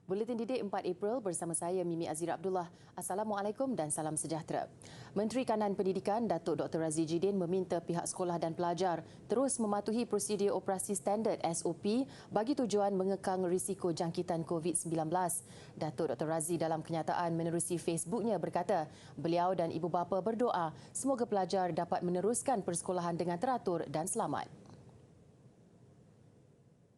Buletin Didik 4 April bersama saya Mimi Azira Abdullah. Assalamualaikum dan salam sejahtera. Menteri Kanan Pendidikan Datuk Dr. Razzie Jidin meminta pihak sekolah dan pelajar terus mematuhi prosedur operasi standard SOP bagi tujuan mengekang risiko jangkitan COVID-19. Datuk Dr. Razzie dalam kenyataan menerusi Facebooknya berkata, beliau dan ibu bapa berdoa semoga pelajar dapat meneruskan persekolahan dengan teratur dan selamat.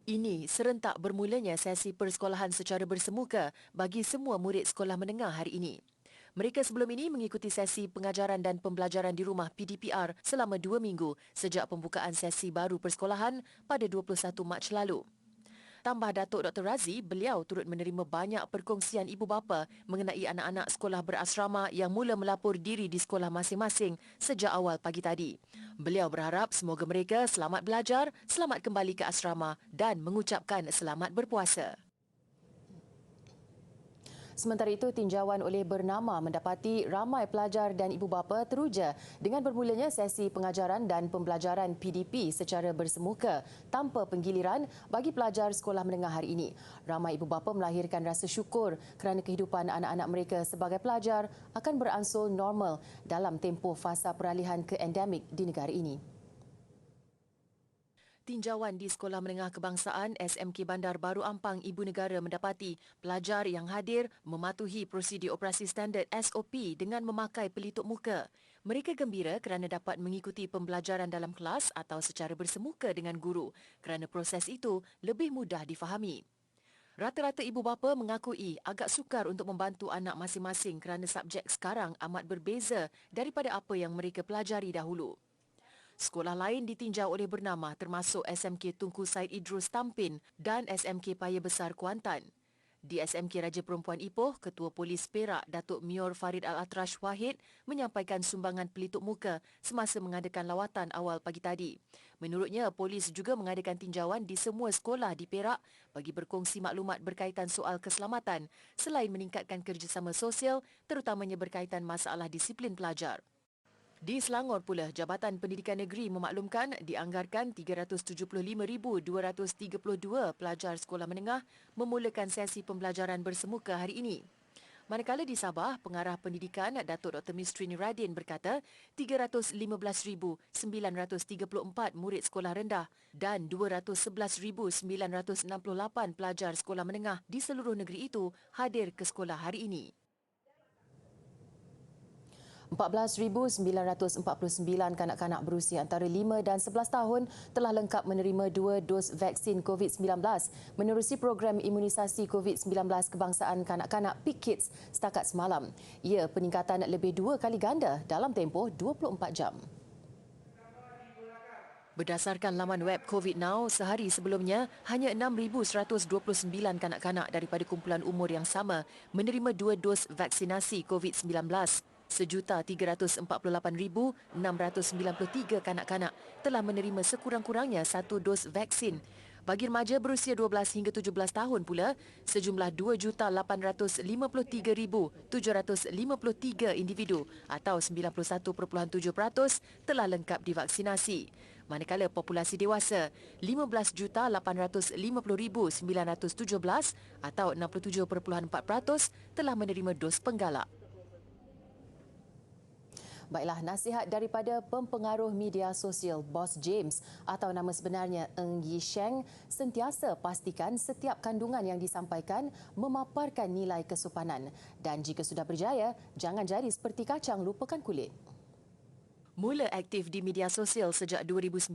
Ini serentak bermulanya sesi persekolahan secara bersemuka bagi semua murid sekolah menengah hari ini. Mereka sebelum ini mengikuti sesi pengajaran dan pembelajaran di rumah PDPR selama 2 minggu sejak pembukaan sesi baru persekolahan pada 21 Mac lalu. Tambah Datuk Dr. Razzie, beliau turut menerima banyak perkongsian ibu bapa mengenai anak-anak sekolah berasrama yang mula melapor diri di sekolah masing-masing sejak awal pagi tadi. Beliau berharap semoga mereka selamat belajar, selamat kembali ke asrama dan mengucapkan selamat berpuasa. Sementara itu, tinjauan oleh Bernama mendapati ramai pelajar dan ibu bapa teruja dengan bermulanya sesi pengajaran dan pembelajaran PDP secara bersemuka tanpa penggiliran bagi pelajar sekolah menengah hari ini. Ramai ibu bapa melahirkan rasa syukur kerana kehidupan anak-anak mereka sebagai pelajar akan beransur normal dalam tempoh fasa peralihan ke endemik di negara ini. Tinjauan di Sekolah Menengah Kebangsaan SMK Bandar Baru Ampang Ibu Negara mendapati pelajar yang hadir mematuhi prosedur operasi standard SOP dengan memakai pelitup muka. Mereka gembira kerana dapat mengikuti pembelajaran dalam kelas atau secara bersemuka dengan guru kerana proses itu lebih mudah difahami. Rata-rata ibu bapa mengakui agak sukar untuk membantu anak masing-masing kerana subjek sekarang amat berbeza daripada apa yang mereka pelajari dahulu. Sekolah lain ditinjau oleh Bernama termasuk SMK Tunku Said Idrus Tampin dan SMK Paya Besar Kuantan. Di SMK Raja Perempuan Ipoh, Ketua Polis Perak Datuk Mior Farid Al-Atrash Wahid menyampaikan sumbangan pelitup muka semasa mengadakan lawatan awal pagi tadi. Menurutnya, polis juga mengadakan tinjauan di semua sekolah di Perak bagi berkongsi maklumat berkaitan soal keselamatan selain meningkatkan kerjasama sosial terutamanya berkaitan masalah disiplin pelajar. Di Selangor pula, Jabatan Pendidikan Negeri memaklumkan dianggarkan 375,232 pelajar sekolah menengah memulakan sesi pembelajaran bersemuka hari ini. Manakala di Sabah, Pengarah Pendidikan Datuk Dr. Mistrini Radin berkata 315,934 murid sekolah rendah dan 211,968 pelajar sekolah menengah di seluruh negeri itu hadir ke sekolah hari ini. 14,949 kanak-kanak berusia antara 5 dan 11 tahun telah lengkap menerima 2 dos vaksin COVID-19 menerusi program imunisasi COVID-19 kebangsaan kanak-kanak PIK-KIDS setakat semalam. Ia peningkatan lebih 2 kali ganda dalam tempoh 24 jam. Berdasarkan laman web COVID Now, sehari sebelumnya hanya 6,129 kanak-kanak daripada kumpulan umur yang sama menerima 2 dos vaksinasi COVID-19. 1,348,693 kanak-kanak telah menerima sekurang-kurangnya 1 dos vaksin. Bagi remaja berusia 12 hingga 17 tahun pula, sejumlah 2,853,753 individu atau 91.7% telah lengkap divaksinasi. Manakala populasi dewasa, 15,850,917 atau 67.4% telah menerima dos penggalak. Baiklah, nasihat daripada pempengaruh media sosial Bos James atau nama sebenarnya Ng Yi Sheng, sentiasa pastikan setiap kandungan yang disampaikan memaparkan nilai kesopanan. Dan jika sudah berjaya, jangan jadi seperti kacang lupakan kulit. Mula aktif di media sosial sejak 2019,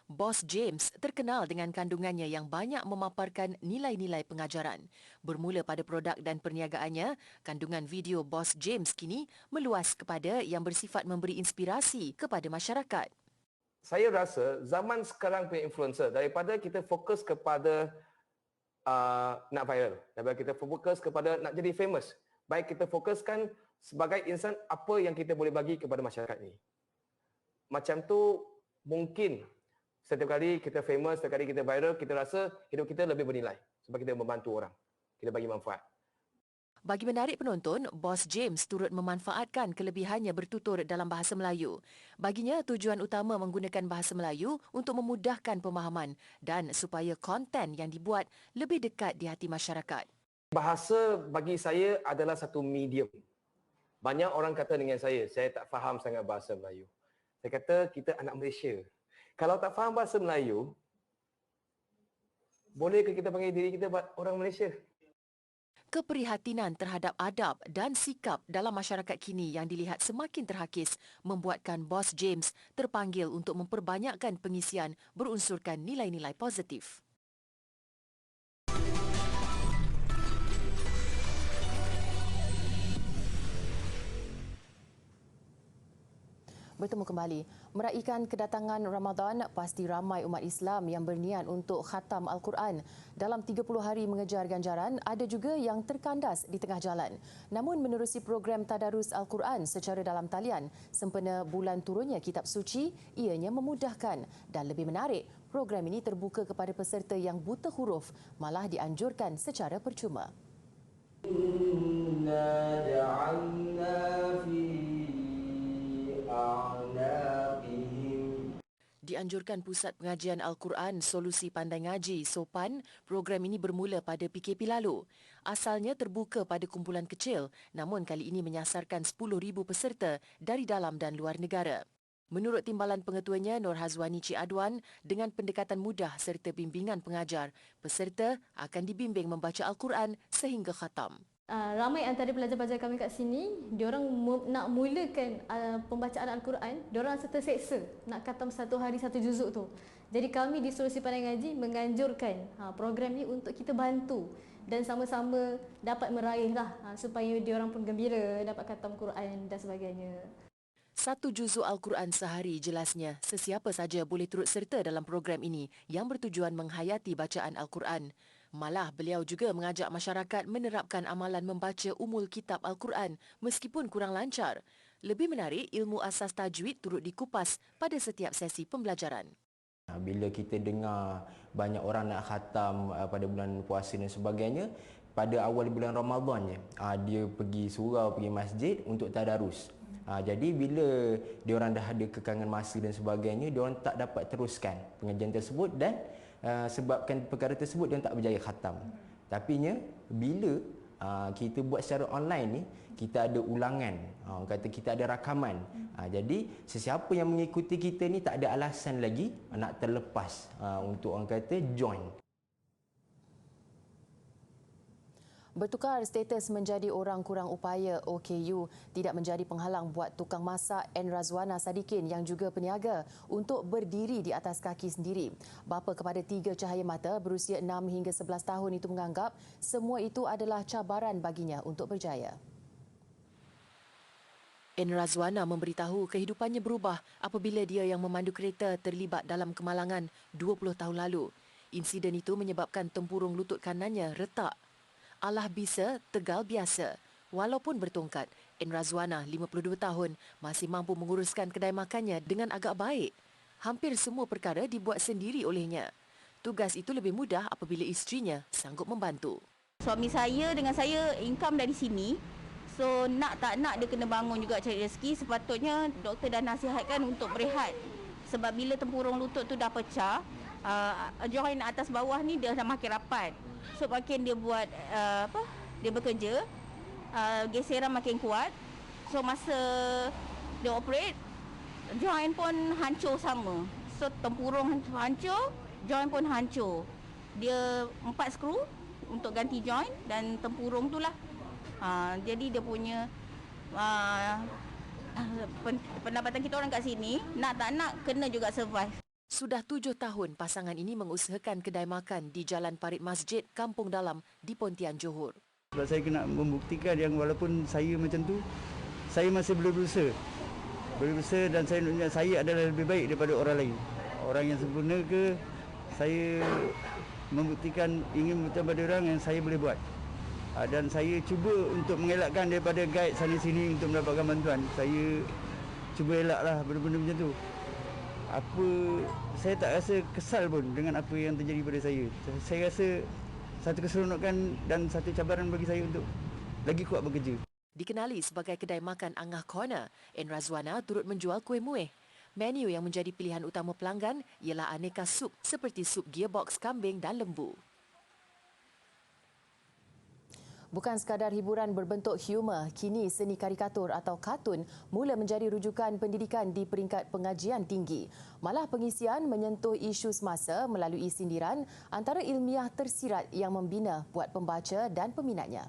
Bos James terkenal dengan kandungannya yang banyak memaparkan nilai-nilai pengajaran. Bermula pada produk dan perniagaannya, kandungan video Bos James kini meluas kepada yang bersifat memberi inspirasi kepada masyarakat. Saya rasa zaman sekarang punya influencer, daripada kita fokus kepada nak viral, daripada kita fokus kepada nak jadi famous, baik kita fokuskan sebagai insan apa yang kita boleh bagi kepada masyarakat ini. Macam tu mungkin setiap kali kita famous, setiap kali kita viral, kita rasa hidup kita lebih bernilai sebab kita membantu orang, kita bagi manfaat. Bagi menarik penonton, Bos James turut memanfaatkan kelebihannya bertutur dalam bahasa Melayu. Baginya, tujuan utama menggunakan bahasa Melayu untuk memudahkan pemahaman dan supaya konten yang dibuat lebih dekat di hati masyarakat. Bahasa bagi saya adalah satu medium. Banyak orang kata dengan saya tak faham sangat bahasa Melayu. Saya kata kita anak Malaysia. Kalau tak faham bahasa Melayu, boleh ke kita panggil diri kita orang Malaysia? Keprihatinan terhadap adab dan sikap dalam masyarakat kini yang dilihat semakin terhakis membuatkan Bos James terpanggil untuk memperbanyakkan pengisian berunsurkan nilai-nilai positif. Bertemu kembali. Meraikan kedatangan Ramadan, pasti ramai umat Islam yang berniat untuk khatam Al-Quran. Dalam 30 hari mengejar ganjaran, ada juga yang terkandas di tengah jalan. Namun menerusi program Tadarus Al-Quran secara dalam talian, sempena bulan turunnya kitab suci, ianya memudahkan. Dan lebih menarik, program ini terbuka kepada peserta yang buta huruf, malah dianjurkan secara percuma. Inna ja'alna fi Dianjurkan Pusat Pengajian Al-Quran Solusi Pandai Ngaji SOPAN, program ini bermula pada PKP lalu. Asalnya terbuka pada kumpulan kecil, namun kali ini menyasarkan 10,000 peserta dari dalam dan luar negara. Menurut timbalan pengetuanya Nur Hazwani Cik Adwan, dengan pendekatan mudah serta bimbingan pengajar, peserta akan dibimbing membaca Al-Quran sehingga khatam. Ramai antara pelajar-pelajar kami kat sini, diorang nak mulakan pembacaan Al-Quran, diorang rasa terseksa nak khatam satu hari satu juzuk tu. Jadi kami di Solusi Pandai Ngaji menganjurkan program ni untuk kita bantu dan sama-sama dapat meraihlah supaya diorang pun gembira dapat khatam Quran dan sebagainya. Satu juzuk Al-Quran sehari jelasnya, sesiapa saja boleh turut serta dalam program ini yang bertujuan menghayati bacaan Al-Quran. Malah beliau juga mengajak masyarakat menerapkan amalan membaca umul kitab Al-Quran meskipun kurang lancar. Lebih menarik, ilmu asas tajwid turut dikupas pada setiap sesi pembelajaran. Bila kita dengar banyak orang nak khatam pada bulan puasa dan sebagainya, pada awal bulan Ramadan dia pergi surau, pergi masjid untuk tadarus. Jadi bila diorang dah ada kekangan masa dan sebagainya, diorang tak dapat teruskan pengajian tersebut dan sebabkan perkara tersebut dia tak berjaya khatam. Tapinya bila kita buat secara online ni, kita ada ulangan, orang kata kita ada rakaman. Jadi sesiapa yang mengikuti kita ni tak ada alasan lagi nak terlepas untuk orang kata join. Bertukar status menjadi orang kurang upaya OKU tidak menjadi penghalang buat tukang masak N. Razwana Sadikin yang juga peniaga untuk berdiri di atas kaki sendiri. Bapa kepada 3 cahaya mata berusia 6 hingga 11 tahun itu menganggap semua itu adalah cabaran baginya untuk berjaya. N. Razwana memberitahu kehidupannya berubah apabila dia yang memandu kereta terlibat dalam kemalangan 20 tahun lalu. Insiden itu menyebabkan tempurung lutut kanannya retak. Allah bisa, tegal biasa. Walaupun bertongkat, N. Razwana, 52 tahun, masih mampu menguruskan kedai makannya dengan agak baik. Hampir semua perkara dibuat sendiri olehnya. Tugas itu lebih mudah apabila isterinya sanggup membantu. Suami saya dengan saya income dari sini. So nak tak nak dia kena bangun juga cari rezeki. Sepatutnya doktor dah nasihatkan untuk berehat. Sebab bila tempurung lutut tu dah pecah, joint atas bawah ni dia dah makin rapat. So makin dia buat dia bekerja, geseran makin kuat. So masa dia operate, joint pun hancur sama. So tempurung hancur, joint pun hancur. Dia 4 skru untuk ganti joint dan tempurung tu lah. Jadi dia punya pendapatan kita orang kat sini, nak tak nak kena juga survive. Sudah 7 tahun pasangan ini mengusahakan kedai makan di Jalan Parit Masjid, Kampung Dalam di Pontian, Johor. Sebab saya kena membuktikan yang walaupun saya macam tu, saya masih boleh berusaha. Boleh berusaha dan saya adalah lebih baik daripada orang lain. Orang yang sempurna ke, saya membuktikan ingin macam pada orang yang saya boleh buat. Dan saya cuba untuk mengelakkan daripada guide sana-sini untuk mendapatkan bantuan. Saya cuba elaklah benda-benda macam tu. Saya tak rasa kesal pun dengan apa yang terjadi pada saya. Saya rasa satu keseronokan dan satu cabaran bagi saya untuk lagi kuat bekerja. Dikenali sebagai kedai makan Angah Corner, N. Razwana turut menjual kuih muih. Menu yang menjadi pilihan utama pelanggan ialah aneka sup seperti sup gearbox kambing dan lembu. Bukan sekadar hiburan berbentuk humor, kini seni karikatur atau kartun mula menjadi rujukan pendidikan di peringkat pengajian tinggi. Malah pengisian menyentuh isu semasa melalui sindiran antara ilmiah tersirat yang membina buat pembaca dan peminatnya.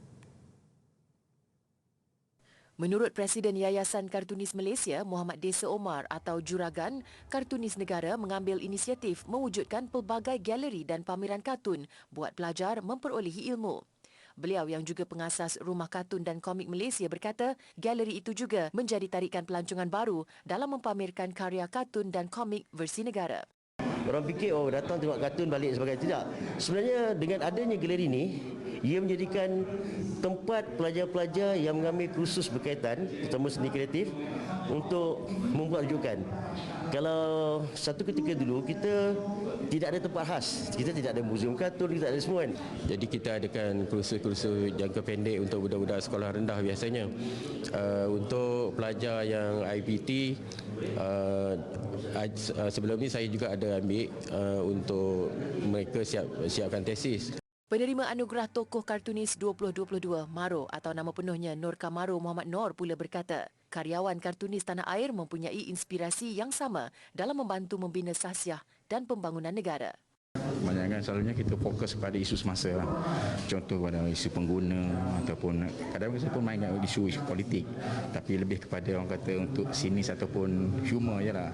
Menurut Presiden Yayasan Kartunis Malaysia, Muhammad Desa Omar atau Juragan, kartunis negara mengambil inisiatif mewujudkan pelbagai galeri dan pameran kartun buat pelajar memperolehi ilmu. Beliau yang juga pengasas Rumah Kartun dan Komik Malaysia berkata, galeri itu juga menjadi tarikan pelancongan baru dalam mempamerkan karya kartun dan komik versi negara. Orang fikir, oh datang tengok kartun balik sebagainya. Tidak. Sebenarnya dengan adanya galeri ini, ia menjadikan tempat pelajar-pelajar yang mengambil kursus berkaitan, terutama seni kreatif, untuk membuat rujukan. Kalau satu ketika dulu, kita tidak ada tempat khas. Kita tidak ada muzium kartun, kita tak ada semua kan. Jadi kita adakan kursus-kursus jangka pendek untuk budak-budak sekolah rendah biasanya. Untuk pelajar yang IPT, sebelum ni saya juga ada ambil untuk mereka siapkan tesis. Penerima anugerah tokoh kartunis 2022 Maro atau nama penuhnya Nur Kamaro Muhammad Nor pula berkata, karyawan kartunis tanah air mempunyai inspirasi yang sama dalam membantu membina sahsiah dan pembangunan negara. Kebanyakan selalunya kita fokus pada isu semasa lah. Contoh pada isu pengguna ataupun kadang-kadang saya pun main isu politik, tapi lebih kepada orang kata untuk sinis ataupun humor je lah.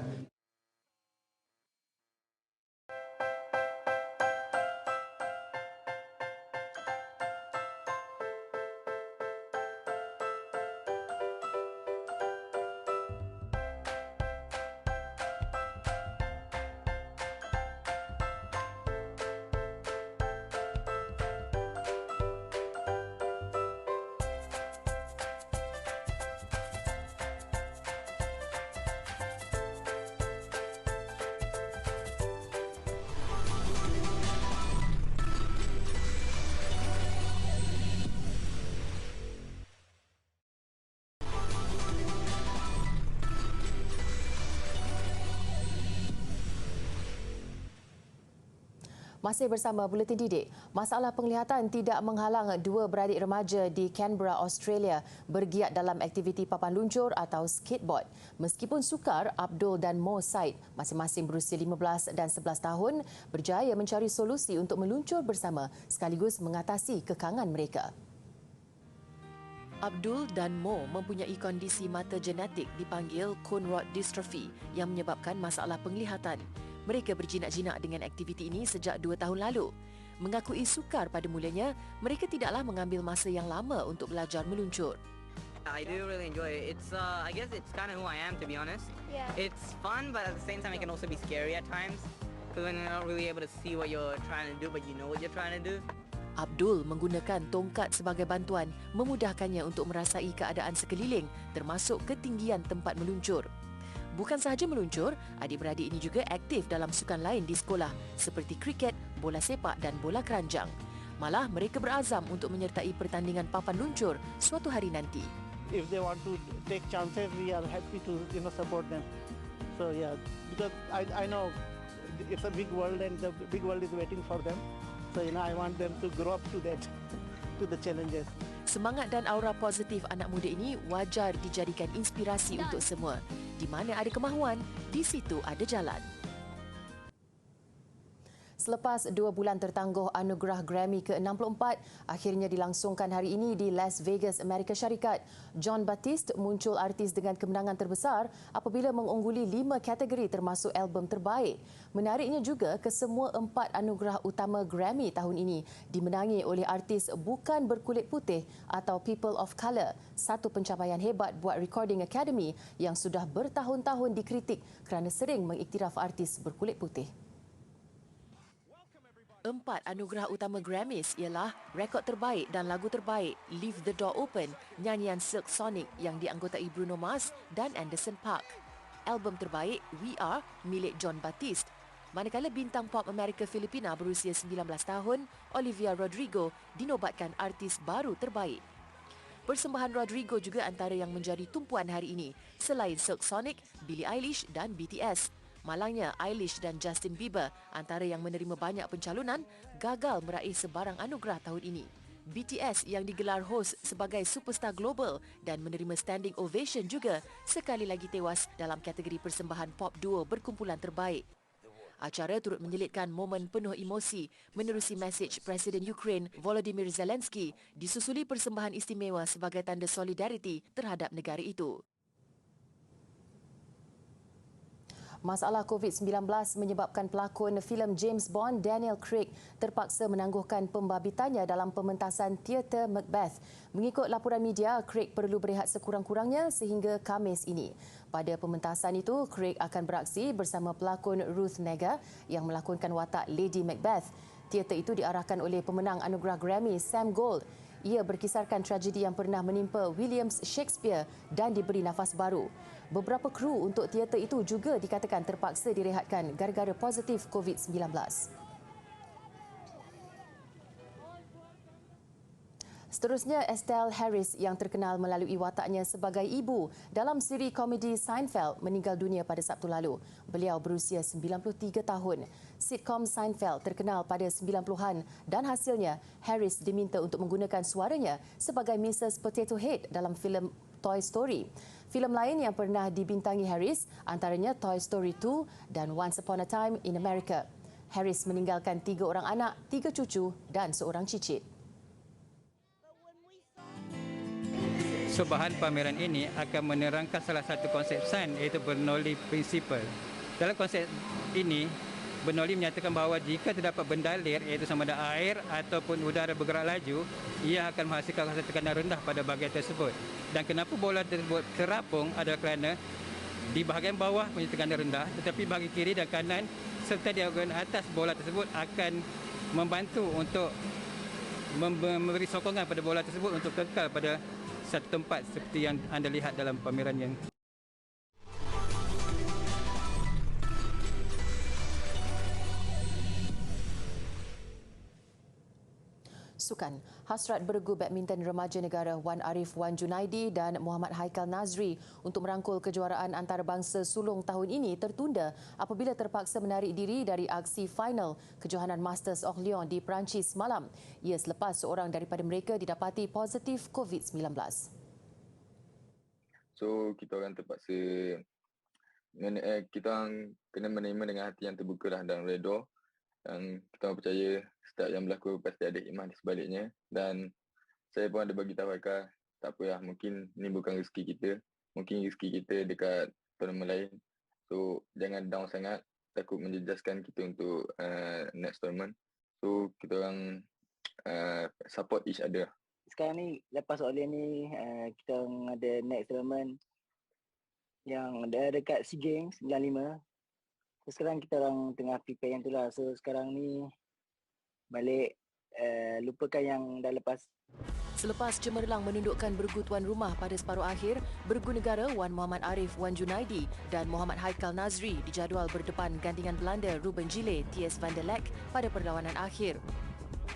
Masih bersama Buletin Didik, masalah penglihatan tidak menghalang dua beradik remaja di Canberra, Australia bergiat dalam aktiviti papan luncur atau skateboard. Meskipun sukar, Abdul dan Mo Said, masing-masing berusia 15 dan 11 tahun, berjaya mencari solusi untuk meluncur bersama sekaligus mengatasi kekangan mereka. Abdul dan Mo mempunyai kondisi mata genetik dipanggil cone rod dystrophy yang menyebabkan masalah penglihatan. Mereka berjinak-jinak dengan aktiviti ini sejak 2 tahun lalu. Mengakui sukar pada mulanya, mereka tidaklah mengambil masa yang lama untuk belajar meluncur. I do really enjoy it. It's I guess it's kind of who I am, to be honest. Yeah. It's fun, but at the same time it can also be scary at times because when you're not really able to see what you're trying to do, but you know what you're trying to do. Abdul menggunakan tongkat sebagai bantuan memudahkannya untuk merasai keadaan sekeliling termasuk ketinggian tempat meluncur. Bukan sahaja meluncur, adik-beradik ini juga aktif dalam sukan lain di sekolah seperti kriket, bola sepak dan bola keranjang. Malah mereka berazam untuk menyertai pertandingan papan luncur suatu hari nanti. If they want to take chances, we are happy to support them. So yeah, because I know it's a big world and the big world is waiting for them. So I want them to grow up to that, to the challenges. Semangat dan aura positif anak muda ini wajar dijadikan inspirasi untuk semua. Di mana ada kemahuan, di situ ada jalan. Selepas 2 bulan tertangguh anugerah Grammy ke-64 akhirnya dilangsungkan hari ini di Las Vegas, Amerika Syarikat. Jon Batiste muncul artis dengan kemenangan terbesar apabila mengungguli 5 kategori termasuk album terbaik. Menariknya juga kesemua 4 anugerah utama Grammy tahun ini dimenangi oleh artis bukan berkulit putih atau people of colour. Satu pencapaian hebat buat Recording Academy yang sudah bertahun-tahun dikritik kerana sering mengiktiraf artis berkulit putih. 4 anugerah utama Grammys ialah rekod terbaik dan lagu terbaik Leave the Door Open, nyanyian Silk Sonic yang dianggotai Bruno Mars dan Anderson .Paak. Album terbaik We Are milik Jon Batiste. Manakala bintang pop Amerika Filipina berusia 19 tahun, Olivia Rodrigo dinobatkan artis baru terbaik. Persembahan Rodrigo juga antara yang menjadi tumpuan hari ini selain Silk Sonic, Billie Eilish dan BTS. Malangnya, Eilish dan Justin Bieber, antara yang menerima banyak pencalonan, gagal meraih sebarang anugerah tahun ini. BTS yang digelar host sebagai superstar global dan menerima standing ovation juga sekali lagi tewas dalam kategori persembahan pop duo berkumpulan terbaik. Acara turut menyelitkan momen penuh emosi menerusi mesej Presiden Ukraine Volodymyr Zelensky disusuli persembahan istimewa sebagai tanda solidariti terhadap negara itu. Masalah COVID-19 menyebabkan pelakon filem James Bond Daniel Craig terpaksa menangguhkan pembabitannya dalam pementasan teater Macbeth. Mengikut laporan media, Craig perlu berehat sekurang-kurangnya sehingga Khamis ini. Pada pementasan itu, Craig akan beraksi bersama pelakon Ruth Negga yang melakonkan watak Lady Macbeth. Teater itu diarahkan oleh pemenang anugerah Grammy Sam Gold. Ia berkisarkan tragedi yang pernah menimpa William Shakespeare dan diberi nafas baru. Beberapa kru untuk teater itu juga dikatakan terpaksa direhatkan gara-gara positif COVID-19. Seterusnya, Estelle Harris yang terkenal melalui wataknya sebagai ibu dalam siri komedi Seinfeld meninggal dunia pada Sabtu lalu. Beliau berusia 93 tahun. Sitcom Seinfeld terkenal pada 90-an dan hasilnya Harris diminta untuk menggunakan suaranya sebagai Mrs. Potato Head dalam filem Toy Story. Filem lain yang pernah dibintangi Harris antaranya Toy Story 2 dan Once Upon a Time in America. Harris meninggalkan 3 orang anak, 3 cucu dan seorang cicit. So, bahan pameran ini akan menerangkan salah satu konsep sains iaitu Bernoulli Principle. Dalam konsep ini, Bernoulli menyatakan bahawa jika terdapat benda lir iaitu sama ada air ataupun udara bergerak laju, ia akan menghasilkan rasa tekanan rendah pada bahagian tersebut. Dan kenapa bola tersebut terapung adalah kerana di bahagian bawah punya tekanan rendah, tetapi bahagian kiri dan kanan serta di bahagian atas bola tersebut akan membantu untuk memberi sokongan pada bola tersebut untuk kekal pada satu tempat seperti yang anda lihat dalam pameran yang Sukan. Hasrat bergu badminton remaja negara Wan Arif Wan Junaidi dan Muhammad Haikal Nazri untuk merangkul kejuaraan antarabangsa sulung tahun ini tertunda apabila terpaksa menarik diri dari aksi final kejohanan Masters of Lyon di Perancis semalam. Ia selepas seorang daripada mereka didapati positif COVID-19. So, kita orang terpaksa kita orang kena menerima dengan hati yang terbuka dan redha. Dan kita orang percaya setiap yang berlaku pasti ada hikmah di sebaliknya. Dan saya pun ada bagi tahu Haikal, tak apalah, mungkin ni bukan rezeki kita. Mungkin rezeki kita dekat tournament lain. So, jangan down sangat, takut menjejaskan kita untuk next tournament. So, kita orang support each other. Sekarang ni, lepas Olian ni, kita orang ada next tournament yang dah dekat SEA Games 95. So, sekarang kita orang tengah prepare yang tu lah. So sekarang ni balik lupakan yang dah lepas. Selepas cemerlang menundukkan bergu tuan rumah pada separuh akhir, bergu negara Wan Muhammad Arif Wan Junaidi dan Muhammad Haikal Nazri dijadual berdepan gandingan Belanda Ruben Gillet, T.S. van der Leck pada perlawanan akhir.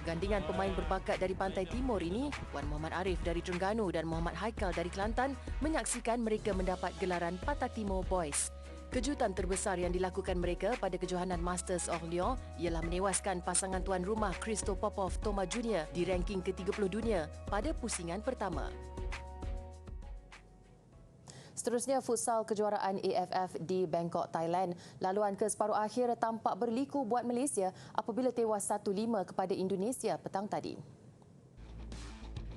Gandingan pemain berbakat dari pantai timur ini, Wan Muhammad Arif dari Terengganu dan Muhammad Haikal dari Kelantan, menyaksikan mereka mendapat gelaran Patah Timur Boys. Kejutan terbesar yang dilakukan mereka pada kejohanan Masters of Lyon ialah menewaskan pasangan tuan rumah Christo Popov Toma Jr. di ranking ke-30 dunia pada pusingan pertama. Seterusnya, futsal kejuaraan AFF di Bangkok, Thailand. Laluan ke separuh akhir tampak berliku buat Malaysia apabila tewas 1-5 kepada Indonesia petang tadi.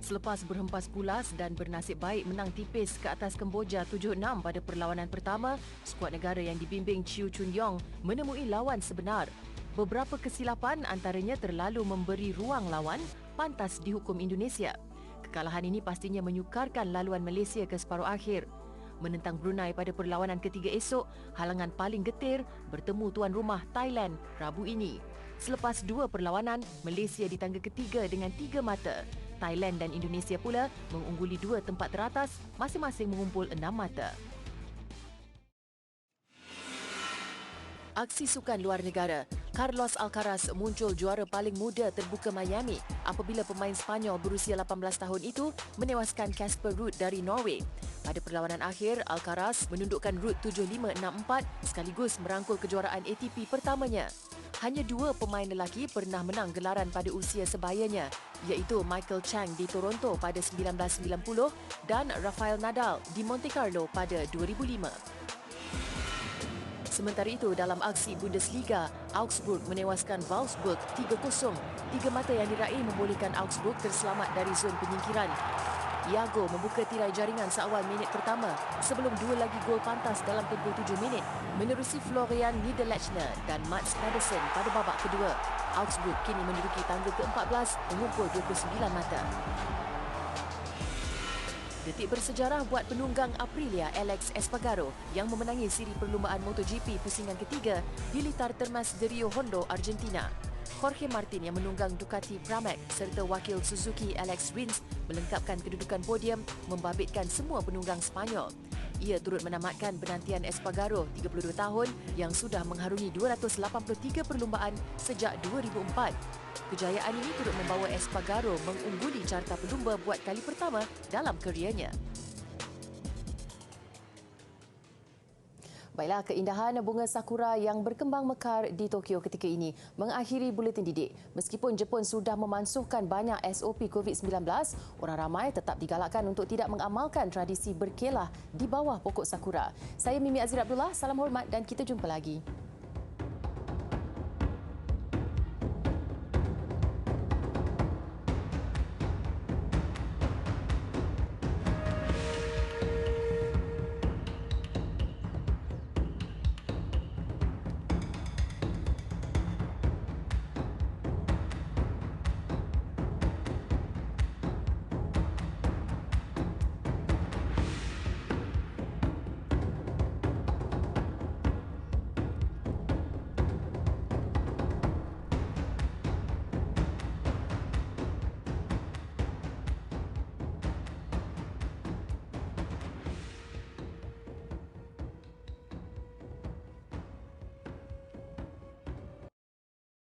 Selepas berhempas pulas dan bernasib baik menang tipis ke atas Kemboja 7-6 pada perlawanan pertama, skuad negara yang dibimbing Chew Chun Yong menemui lawan sebenar. Beberapa kesilapan antaranya terlalu memberi ruang lawan, pantas dihukum Indonesia. Kekalahan ini pastinya menyukarkan laluan Malaysia ke separuh akhir. Menentang Brunei pada perlawanan ketiga esok, halangan paling getir bertemu tuan rumah Thailand Rabu ini. Selepas 2 perlawanan, Malaysia di tangga ketiga dengan 3 mata. Thailand dan Indonesia pula mengungguli 2 tempat teratas, masing-masing mengumpul 6 mata. Aksi sukan luar negara. Carlos Alcaraz muncul juara paling muda terbuka Miami apabila pemain Spanyol berusia 18 tahun itu menewaskan Casper Ruud dari Norway. Pada perlawanan akhir, Alcaraz menundukkan Ruud 7-5, 6-4 sekaligus merangkul kejuaraan ATP pertamanya. hanya 2 pemain lelaki pernah menang gelaran pada usia sebayanya, iaitu Michael Chang di Toronto pada 1990 dan Rafael Nadal di Monte Carlo pada 2005. Sementara itu, dalam aksi Bundesliga, Augsburg menewaskan Wolfsburg 3-0. 3 mata yang diraih membolehkan Augsburg terselamat dari zon penyingkiran. Iago membuka tirai jaringan seawal minit pertama sebelum 2 lagi gol pantas dalam tempoh 7 minit menerusi Florian Niederlechner dan Mats Pedersen pada babak kedua. Augsburg kini menduduki tangga ke-14 mengumpul 29 mata. Detik bersejarah buat penunggang Aprilia Alex Espargaro yang memenangi siri perlumbaan MotoGP pusingan ketiga di litar Termas de Rio Hondo, Argentina. Jorge Martin yang menunggang Ducati Pramac serta wakil Suzuki Alex Rins melengkapkan kedudukan podium membabitkan semua penunggang Sepanyol. Ia turut menamatkan penantian Espargaro 32 tahun yang sudah mengharungi 283 perlumbaan sejak 2004. Kejayaan ini turut membawa Espargaro mengungguli carta pelumba buat kali pertama dalam kerjanya. Baiklah, keindahan bunga sakura yang berkembang mekar di Tokyo ketika ini mengakhiri buletin didik. Meskipun Jepun sudah memansuhkan banyak SOP COVID-19, orang ramai tetap digalakkan untuk tidak mengamalkan tradisi berkelah di bawah pokok sakura. Saya Mimi Azira Abdullah, salam hormat dan kita jumpa lagi.